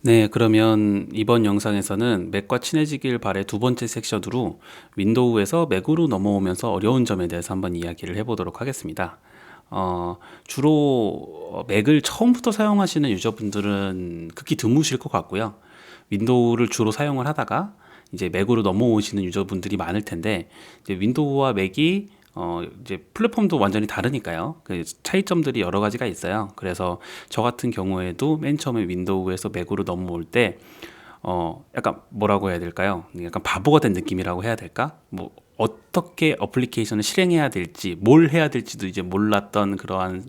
네, 그러면 이번 영상에서는 맥과 친해지길 바래 두 번째 섹션으로 윈도우에서 맥으로 넘어오면서 어려운 점에 대해서 한번 이야기를 해보도록 하겠습니다. 주로 맥을 처음부터 사용하시는 유저분들은 극히 드무실 것 같고요. 윈도우를 주로 사용을 하다가 이제 맥으로 넘어오시는 유저분들이 많을 텐데, 이제 윈도우와 맥이 이제 플랫폼도 완전히 다르니까요. 그 차이점들이 여러 가지가 있어요. 그래서 저 같은 경우에도 맨 처음에 윈도우에서 맥으로 넘어올 때 약간 뭐라고 해야 될까요? 약간 바보가 된 느낌이라고 해야 될까? 뭐 어떻게 어플리케이션을 실행해야 될지, 뭘 해야 될지도 이제 몰랐던 그러한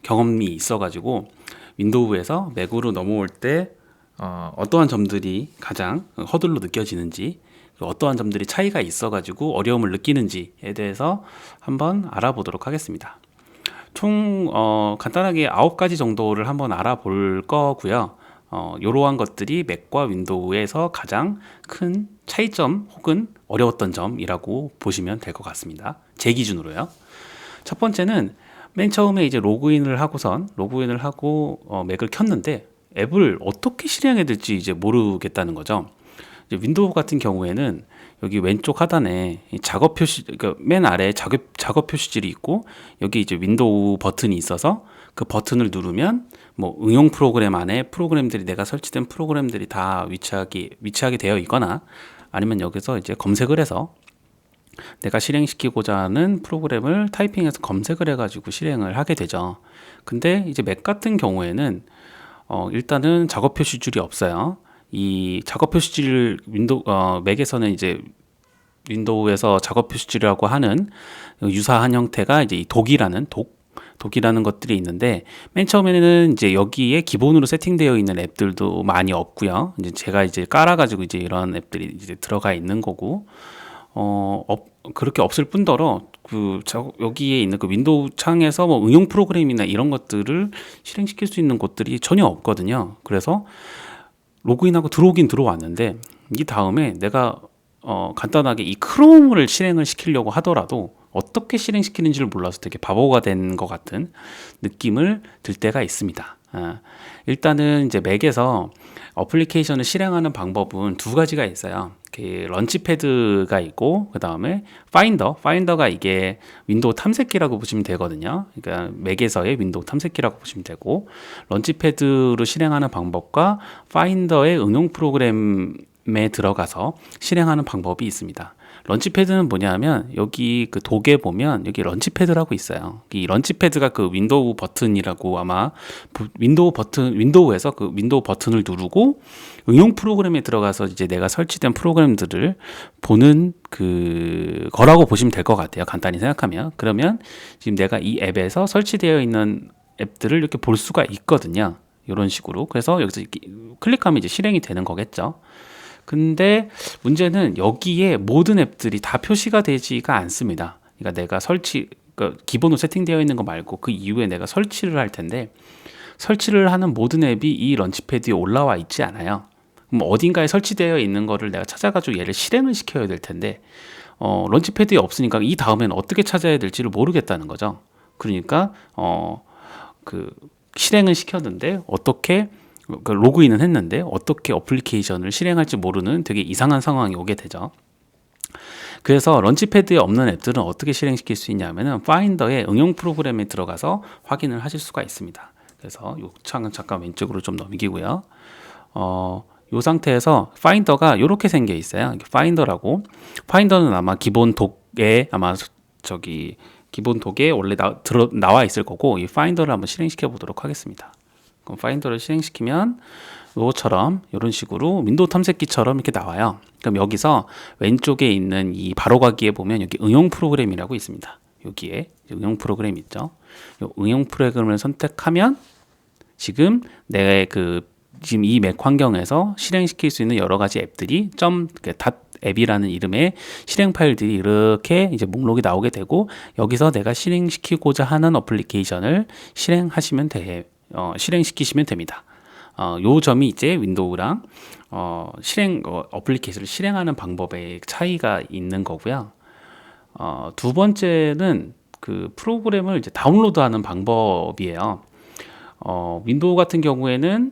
경험이 있어가지고 윈도우에서 맥으로 넘어올 때 어떠한 점들이 가장 허들로 느껴지는지, 어떠한 점들이 차이가 있어가지고 어려움을 느끼는지에 대해서 한번 알아보도록 하겠습니다. 총 간단하게 9가지 정도를 한번 알아볼 거고요. 이러한 것들이 맥과 윈도우에서 가장 큰 차이점 혹은 어려웠던 점이라고 보시면 될 것 같습니다. 제 기준으로요. 첫 번째는 맨 처음에 이제 로그인을 하고 맥을 켰는데 앱을 어떻게 실행해야 될지 이제 모르겠다는 거죠. 이제 윈도우 같은 경우에는 여기 왼쪽 하단에 이 작업 표시, 그러니까 맨 아래에 작업 표시줄이 있고 여기 이제 윈도우 버튼이 있어서 그 버튼을 누르면 뭐 응용 프로그램 안에 프로그램들이 내가 설치된 프로그램들이 다 위치하게 되어 있거나 아니면 여기서 이제 검색을 해서 내가 실행시키고자 하는 프로그램을 타이핑해서 검색을 해가지고 실행을 하게 되죠. 근데 이제 맥 같은 경우에는 일단은 작업 표시줄이 없어요. 이 작업 표시줄 맥에서는 이제 윈도우에서 작업 표시줄이라고 하는 유사한 형태가 이제 이 독이라는 것들이 있는데 맨 처음에는 이제 여기에 기본으로 세팅되어 있는 앱들도 많이 없고요. 이제 제가 이제 깔아가지고 이제 이런 앱들이 이제 들어가 있는 거고 그렇게 없을 뿐더러 여기에 있는 그 윈도우 창에서 뭐 응용 프로그램이나 이런 것들을 실행시킬 수 있는 곳들이 전혀 없거든요. 그래서 로그인하고 들어오긴 들어왔는데 이 다음에 내가 간단하게 이 크롬을 실행을 시키려고 하더라도 어떻게 실행시키는지를 몰라서 되게 바보가 된 것 같은 느낌을 들 때가 있습니다. 일단은 이제 맥에서 어플리케이션을 실행하는 방법은 두 가지가 있어요. 그 런치패드가 있고 그 다음에 파인더가 이게 윈도우 탐색기라고 보시면 되거든요. 그러니까 맥에서의 윈도우 탐색기라고 보시면 되고 런치패드로 실행하는 방법과 파인더의 응용 프로그램에 들어가서 실행하는 방법이 있습니다. 런치패드는 뭐냐면 여기 그 독에 보면 여기 런치패드라고 있어요. 이 런치패드가 그 윈도우 버튼이라고 아마 윈도우에서 그 윈도우 버튼을 누르고 응용 프로그램에 들어가서 이제 내가 설치된 프로그램들을 보는 그 거라고 보시면 될 것 같아요. 간단히 생각하면. 그러면 지금 내가 이 앱에서 설치되어 있는 앱들을 이렇게 볼 수가 있거든요. 이런 식으로. 그래서 여기서 클릭하면 이제 실행이 되는 거겠죠. 근데 문제는 여기에 모든 앱들이 다 표시가 되지가 않습니다. 그러니까 그러니까 기본으로 세팅되어 있는 거 말고 그 이후에 내가 설치를 할 텐데 설치를 하는 모든 앱이 이 런치패드에 올라와 있지 않아요. 그럼 어딘가에 설치되어 있는 거를 내가 찾아가지고 얘를 실행을 시켜야 될 텐데 런치패드에 없으니까 이 다음에는 어떻게 찾아야 될지를 모르겠다는 거죠. 그러니까 그 실행을 시켰는데 어떻게 로그인은 했는데 어떻게 어플리케이션을 실행할지 모르는 되게 이상한 상황이 오게 되죠. 그래서 런치패드에 없는 앱들은 어떻게 실행시킬 수 있냐면은 파인더의 응용 프로그램에 들어가서 확인을 하실 수가 있습니다. 그래서 이 창은 잠깐 왼쪽으로 좀 넘기고요. 이 상태에서 파인더가 이렇게 생겨 있어요. 파인더는 아마 기본 독에 원래 나와 있을 거고 이 파인더를 한번 실행시켜 보도록 하겠습니다. 그럼 파인더를 실행시키면 이것처럼 이런 식으로 윈도우 탐색기처럼 이렇게 나와요. 그럼 여기서 왼쪽에 있는 이 바로가기에 보면 여기 응용 프로그램이라고 있습니다. 여기에 응용 프로그램 있죠. 이 응용 프로그램을 선택하면 지금 지금 이 맥 환경에서 실행시킬 수 있는 여러 가지 앱들이 앱이라는 이름의 실행 파일들이 이렇게 이제 목록이 나오게 되고 여기서 내가 실행시키고자 하는 어플리케이션을 실행시키시면 됩니다. 요 점이 이제 윈도우랑 어플리케이션을 실행하는 방법의 차이가 있는 거고요. 두 번째는 그 프로그램을 이제 다운로드하는 방법이에요. 윈도우 같은 경우에는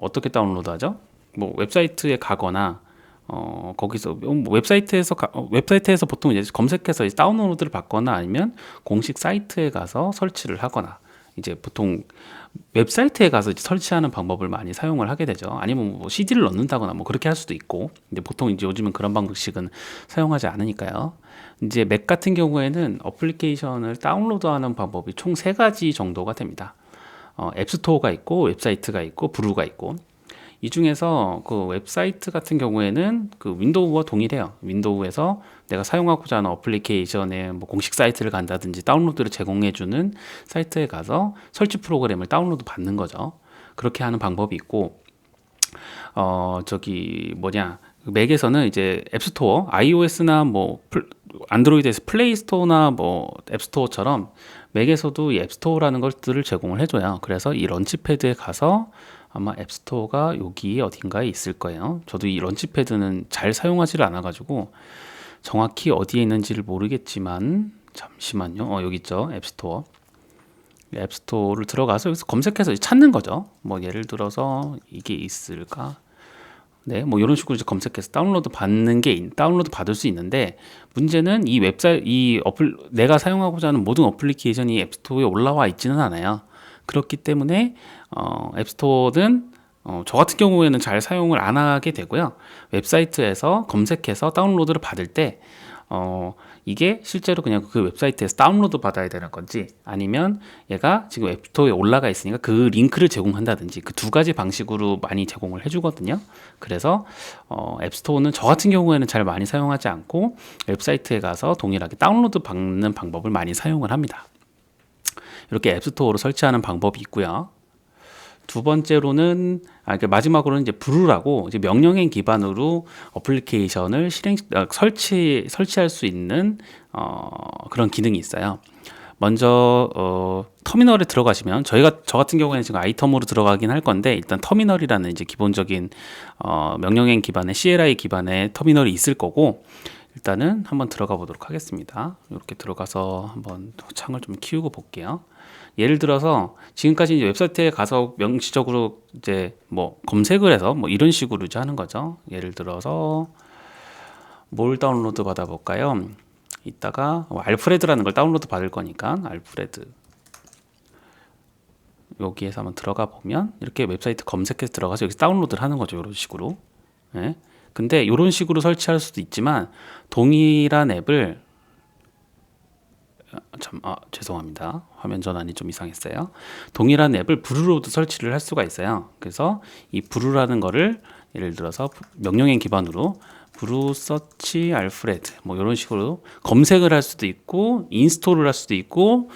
어떻게 다운로드하죠? 뭐 웹사이트에 가거나 거기서 뭐 웹사이트에서 보통 이제 검색해서 이제 다운로드를 받거나 아니면 공식 사이트에 가서 설치를 하거나 이제 보통 웹사이트에 가서 이제 설치하는 방법을 많이 사용을 하게 되죠. 아니면 뭐 CD를 넣는다거나 뭐 그렇게 할 수도 있고. 근데 보통 이제 요즘은 그런 방식은 사용하지 않으니까요. 이제 맥 같은 경우에는 어플리케이션을 다운로드하는 방법이 총 세 가지 정도가 됩니다. 앱스토어가 있고 웹사이트가 있고 브루가 있고 이 중에서 그 웹사이트 같은 경우에는 그 윈도우와 동일해요. 윈도우에서 내가 사용하고자 하는 어플리케이션의 뭐 공식 사이트를 간다든지 다운로드를 제공해주는 사이트에 가서 설치 프로그램을 다운로드 받는 거죠. 그렇게 하는 방법이 있고, 저기 뭐냐, 맥에서는 이제 앱스토어, iOS나 뭐 안드로이드에서 플레이스토어나 뭐 앱스토어처럼 맥에서도 이 앱스토어라는 것들을 제공을 해줘요. 그래서 이 런치패드에 가서 아마 앱스토어가 여기 어딘가에 있을 거예요. 저도 이 런치패드는 잘 사용하지를 않아가지고 정확히 어디에 있는지를 모르겠지만 잠시만요. 여기 있죠. 앱스토어. 앱스토어를 들어가서 여기서 검색해서 찾는 거죠. 뭐 예를 들어서 이게 있을까? 네, 뭐 이런 식으로 이제 검색해서 다운로드 받을 수 있는데 문제는 이 웹사이트 내가 사용하고자 하는 모든 어플리케이션이 앱스토어에 올라와 있지는 않아요. 그렇기 때문에 앱스토어는 저 같은 경우에는 잘 사용을 안 하게 되고요. 웹사이트에서 검색해서 다운로드를 받을 때 이게 실제로 그냥 그 웹사이트에서 다운로드 받아야 되는 건지 아니면 얘가 지금 앱스토어에 올라가 있으니까 그 링크를 제공한다든지 그 두 가지 방식으로 많이 제공을 해주거든요. 그래서 앱스토어는 저 같은 경우에는 잘 많이 사용하지 않고 웹사이트에 가서 동일하게 다운로드 받는 방법을 많이 사용을 합니다. 이렇게 앱스토어로 설치하는 방법이 있고요. 두 번째로는 그러니까 마지막으로는 이제 브루라고 이제 명령행 기반으로 어플리케이션을 설치할 수 있는 그런 기능이 있어요. 먼저 터미널에 들어가시면 저 같은 경우에는 지금 아이텀으로 들어가긴 할 건데 일단 터미널이라는 이제 기본적인 명령행 기반의 CLI 기반의 터미널이 있을 거고 일단은 한번 들어가 보도록 하겠습니다. 이렇게 들어가서 한번 창을 좀 키우고 볼게요. 예를 들어서 지금까지 이제 웹사이트에 가서 명시적으로 이제 뭐 검색을 해서 뭐 이런 식으로 이제 하는 거죠. 예를 들어서 뭘 다운로드 받아 볼까요? 이따가 알프레드라는 걸 다운로드 받을 거니까 알프레드 여기에서 한번 들어가 보면 이렇게 웹사이트 검색해서 들어가서 여기서 다운로드를 하는 거죠. 이런 식으로. 네. 근데 이런 식으로 설치할 수도 있지만 동일한 앱을 죄송합니다. 화면 전환이 좀 이상했어요. 동일한 앱을 브루로도 설치를 할 수가 있어요. 그래서 이 브루라는 거를 예를 들어서 명령행 기반으로 브루 서치 알프레드 뭐 이런 식으로 검색을 할 수도 있고 인스톨을 할 수도 있고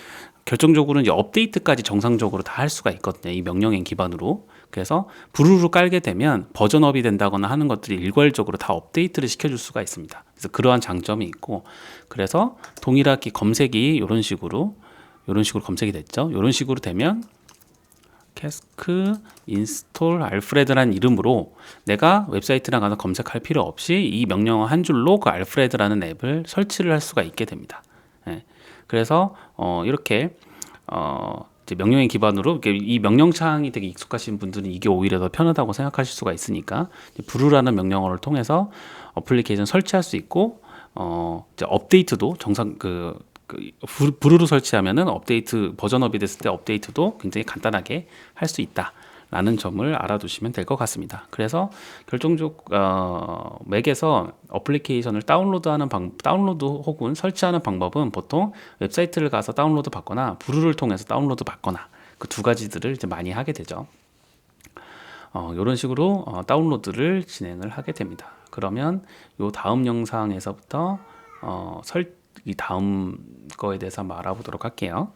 결정적으로는 이제 업데이트까지 정상적으로 다 할 수가 있거든요. 이 명령행 기반으로. 그래서 브루로 깔게 되면 버전업이 된다거나 하는 것들이 일괄적으로 다 업데이트를 시켜줄 수가 있습니다. 그래서 그러한 장점이 있고 그래서 동일하게 검색이 이런 식으로 검색이 됐죠. 이런 식으로 되면 캐스크 인스톨 알프레드라는 이름으로 내가 웹사이트랑 가서 검색할 필요 없이 이 명령어 한 줄로 그 알프레드라는 앱을 설치를 할 수가 있게 됩니다. 네. 그래서 이렇게 이제 명령행 기반으로 이 명령창이 되게 익숙하신 분들은 이게 오히려 더 편하다고 생각하실 수가 있으니까 브루라는 명령어를 통해서 어플리케이션 설치할 수 있고 이제 업데이트도 브루로 설치하면은 버전업이 됐을 때 업데이트도 굉장히 간단하게 할 수 있다라는 점을 알아두시면 될 것 같습니다. 그래서 맥에서 어플리케이션을 다운로드 혹은 설치하는 방법은 보통 웹사이트를 가서 다운로드 받거나 브루를 통해서 다운로드 받거나 그 두 가지들을 이제 많이 하게 되죠. 이런 식으로 다운로드를 진행을 하게 됩니다. 그러면 요 다음 영상에서부터 이 다음 거에 대해서 한번 알아보도록 할게요.